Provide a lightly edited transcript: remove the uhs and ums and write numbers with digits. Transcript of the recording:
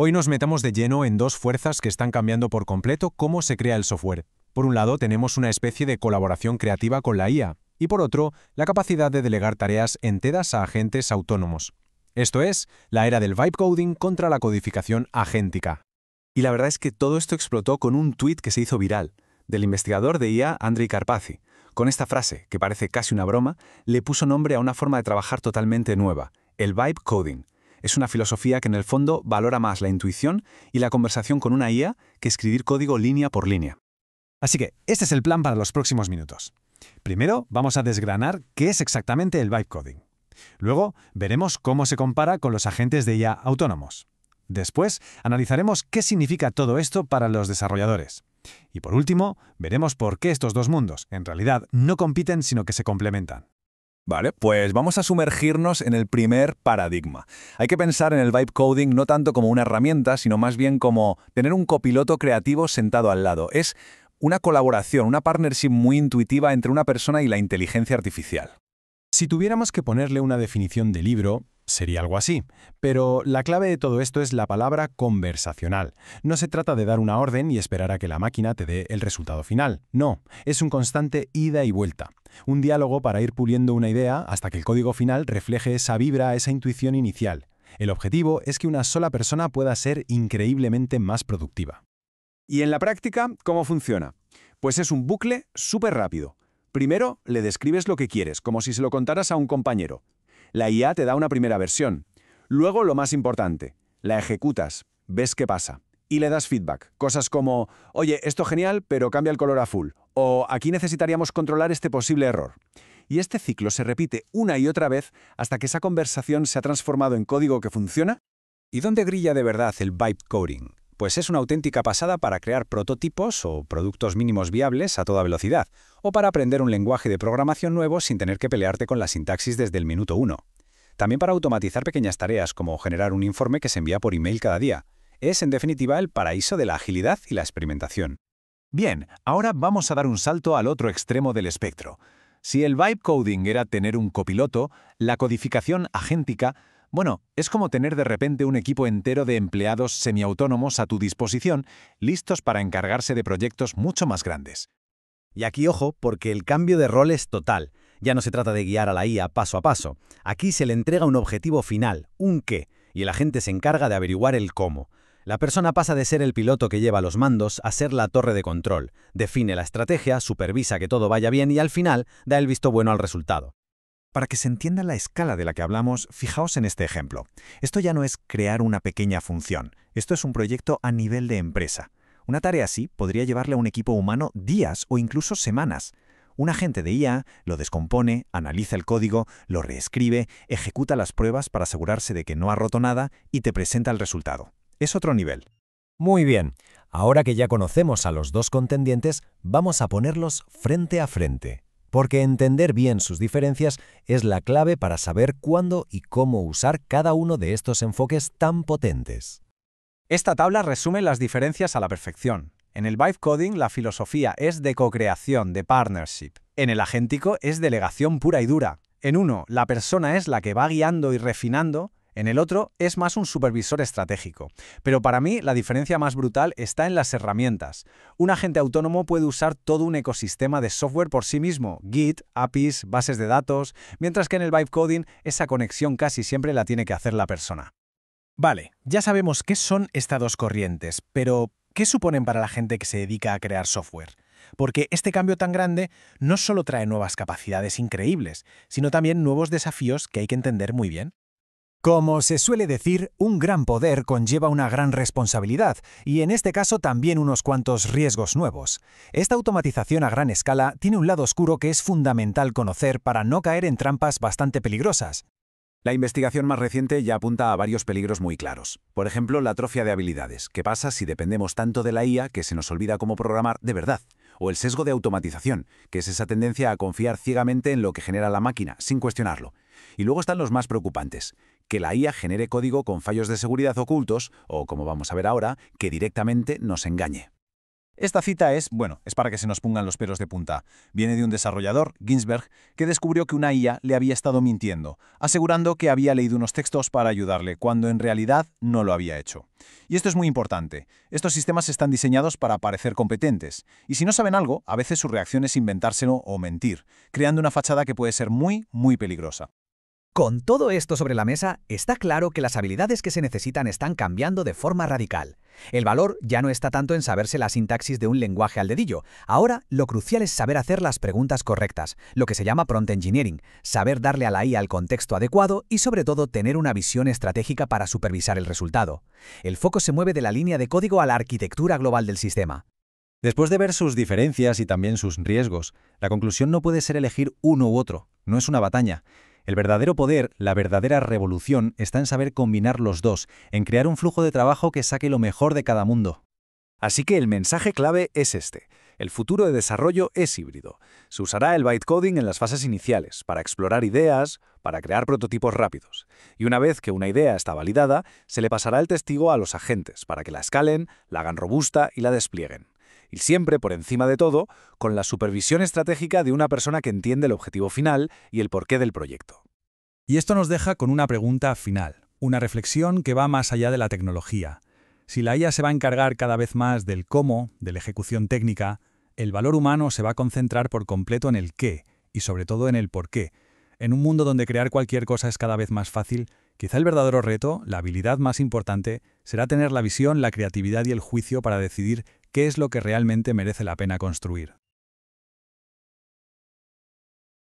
Hoy nos metamos de lleno en dos fuerzas que están cambiando por completo cómo se crea el software. Por un lado, tenemos una especie de colaboración creativa con la IA, y por otro, la capacidad de delegar tareas enteras a agentes autónomos. Esto es, la era del vibe coding contra la codificación agéntica. Y la verdad es que todo esto explotó con un tuit que se hizo viral, del investigador de IA Andrej Karpathy. Con esta frase, que parece casi una broma, le puso nombre a una forma de trabajar totalmente nueva, el vibe coding. Es una filosofía que en el fondo valora más la intuición y la conversación con una IA que escribir código línea por línea. Así que este es el plan para los próximos minutos. Primero, vamos a desgranar qué es exactamente el vibe coding. Luego, veremos cómo se compara con los agentes de IA autónomos. Después, analizaremos qué significa todo esto para los desarrolladores. Y por último, veremos por qué estos dos mundos, en realidad, no compiten sino que se complementan. Vale, pues vamos a sumergirnos en el primer paradigma. Hay que pensar en el vibe coding no tanto como una herramienta, sino más bien como tener un copiloto creativo sentado al lado. Es una colaboración, una partnership muy intuitiva entre una persona y la inteligencia artificial. Si tuviéramos que ponerle una definición de libro, sería algo así. Pero la clave de todo esto es la palabra conversacional. No se trata de dar una orden y esperar a que la máquina te dé el resultado final. No, es un constante ida y vuelta. Un diálogo para ir puliendo una idea hasta que el código final refleje esa vibra, esa intuición inicial. El objetivo es que una sola persona pueda ser increíblemente más productiva. ¿Y en la práctica cómo funciona? Pues es un bucle súper rápido. Primero, le describes lo que quieres, como si se lo contaras a un compañero. La IA te da una primera versión. Luego, lo más importante, la ejecutas, ves qué pasa y le das feedback. Cosas como, oye, esto genial, pero cambia el color azul. O aquí necesitaríamos controlar este posible error. Y este ciclo se repite una y otra vez hasta que esa conversación se ha transformado en código que funciona. ¿Y dónde grilla de verdad el vibe coding? Pues es una auténtica pasada para crear prototipos o productos mínimos viables a toda velocidad, o para aprender un lenguaje de programación nuevo sin tener que pelearte con la sintaxis desde el minuto 1. También para automatizar pequeñas tareas como generar un informe que se envía por email cada día. Es, en definitiva, el paraíso de la agilidad y la experimentación. Bien, ahora vamos a dar un salto al otro extremo del espectro. Si el vibe coding era tener un copiloto, la codificación agéntica, bueno, es como tener de repente un equipo entero de empleados semiautónomos a tu disposición, listos para encargarse de proyectos mucho más grandes. Y aquí ojo, porque el cambio de rol es total. Ya no se trata de guiar a la IA paso a paso. Aquí se le entrega un objetivo final, un qué, y el agente se encarga de averiguar el cómo. La persona pasa de ser el piloto que lleva los mandos a ser la torre de control, define la estrategia, supervisa que todo vaya bien y al final da el visto bueno al resultado. Para que se entienda la escala de la que hablamos, fijaos en este ejemplo. Esto ya no es crear una pequeña función, esto es un proyecto a nivel de empresa. Una tarea así podría llevarle a un equipo humano días o incluso semanas. Un agente de IA lo descompone, analiza el código, lo reescribe, ejecuta las pruebas para asegurarse de que no ha roto nada y te presenta el resultado. Es otro nivel. Muy bien, ahora que ya conocemos a los dos contendientes, vamos a ponerlos frente a frente. Porque entender bien sus diferencias es la clave para saber cuándo y cómo usar cada uno de estos enfoques tan potentes. Esta tabla resume las diferencias a la perfección. En el vibe coding la filosofía es de co-creación, de partnership. En el agéntico es delegación pura y dura. En uno, la persona es la que va guiando y refinando. En el otro es más un supervisor estratégico. Pero para mí la diferencia más brutal está en las herramientas. Un agente autónomo puede usar todo un ecosistema de software por sí mismo, Git, APIs, bases de datos, mientras que en el vibe coding esa conexión casi siempre la tiene que hacer la persona. Vale, ya sabemos qué son estas dos corrientes, pero ¿qué suponen para la gente que se dedica a crear software? Porque este cambio tan grande no solo trae nuevas capacidades increíbles, sino también nuevos desafíos que hay que entender muy bien. Como se suele decir, un gran poder conlleva una gran responsabilidad, y en este caso también unos cuantos riesgos nuevos. Esta automatización a gran escala tiene un lado oscuro que es fundamental conocer para no caer en trampas bastante peligrosas. La investigación más reciente ya apunta a varios peligros muy claros. Por ejemplo, la atrofia de habilidades. ¿Qué pasa si dependemos tanto de la IA que se nos olvida cómo programar de verdad? O el sesgo de automatización, que es esa tendencia a confiar ciegamente en lo que genera la máquina, sin cuestionarlo. Y luego están los más preocupantes. Que la IA genere código con fallos de seguridad ocultos, o como vamos a ver ahora, que directamente nos engañe. Esta cita es para que se nos pongan los pelos de punta. Viene de un desarrollador, Ginsberg, que descubrió que una IA le había estado mintiendo, asegurando que había leído unos textos para ayudarle, cuando en realidad no lo había hecho. Y esto es muy importante. Estos sistemas están diseñados para parecer competentes, y si no saben algo, a veces su reacción es inventárselo o mentir, creando una fachada que puede ser muy, muy peligrosa. Con todo esto sobre la mesa, está claro que las habilidades que se necesitan están cambiando de forma radical. El valor ya no está tanto en saberse la sintaxis de un lenguaje al dedillo. Ahora, lo crucial es saber hacer las preguntas correctas, lo que se llama prompt engineering, saber darle a la IA el contexto adecuado y, sobre todo, tener una visión estratégica para supervisar el resultado. El foco se mueve de la línea de código a la arquitectura global del sistema. Después de ver sus diferencias y también sus riesgos, la conclusión no puede ser elegir uno u otro, no es una batalla. El verdadero poder, la verdadera revolución, está en saber combinar los dos, en crear un flujo de trabajo que saque lo mejor de cada mundo. Así que el mensaje clave es este. El futuro de desarrollo es híbrido. Se usará el bytecoding en las fases iniciales, para explorar ideas, para crear prototipos rápidos. Y una vez que una idea está validada, se le pasará el testigo a los agentes, para que la escalen, la hagan robusta y la desplieguen. Y siempre, por encima de todo, con la supervisión estratégica de una persona que entiende el objetivo final y el porqué del proyecto. Y esto nos deja con una pregunta final, una reflexión que va más allá de la tecnología. Si la IA se va a encargar cada vez más del cómo, de la ejecución técnica, el valor humano se va a concentrar por completo en el qué, y sobre todo en el por qué. En un mundo donde crear cualquier cosa es cada vez más fácil, quizá el verdadero reto, la habilidad más importante, será tener la visión, la creatividad y el juicio para decidir qué es lo que realmente merece la pena construir.